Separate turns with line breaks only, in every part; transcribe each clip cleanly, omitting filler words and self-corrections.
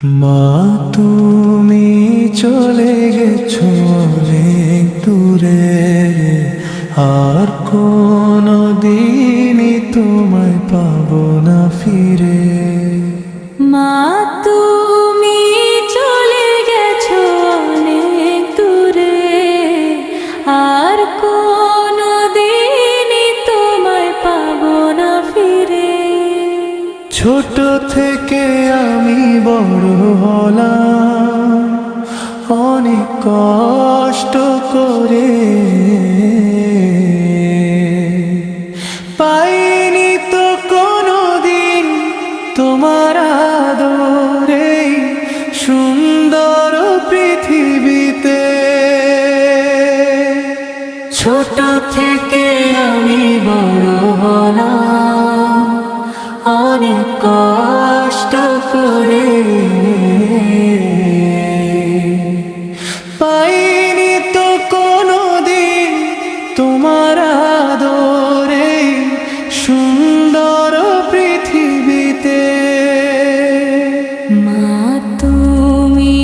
মা, তুমি চলে গেছো অনেক দূরে, আর কোনো দিনই তোমায় পাবো না ফিরে।
মা, তুমি চলে গেছো অনেক দূরে, আর কোনো দিনই তোমায় পাবো না ফিরে।
ছোট থেকে আমি বড় হলাম অনেক কষ্ট করে, পাইনি তো কোনো দিন তোমার আদরে সুন্দর পৃথিবীতে।
ছোট থেকে আমি বড় হলাম অনেক কষ্ট করে,
পাইনি তো কোনো দিন তোমার আদরে সুন্দর পৃথিবীতে।
মা, তুমি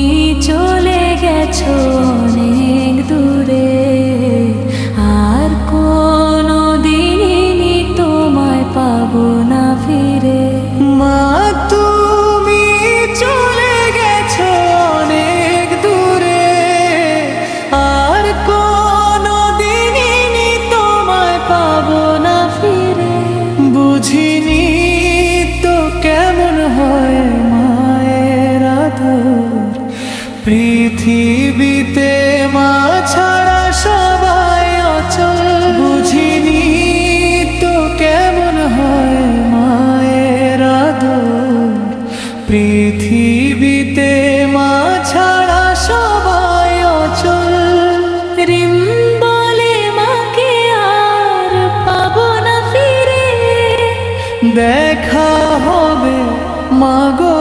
চলে গেছো অনেক দূরে, আর কোনো দিনই তোমায় পাবো না ফিরে।
মা, তুমি চলে গেছো অনেক দূরে, আর কোনো দিনই তোমায় পাবো না ফিরে। বুঝিনি তো কেমন হয় মায়ের আদর, পৃথিবীতে মা ছাড়া সবাই অচল। বুঝিনি তো কেমন হয় মায়ের আদর, পৃথিবীতে মা ছাড়া সবাই অচল।
রিম বলে মাকে আর পাবো না ফিরে,
দেখা হবে মাগো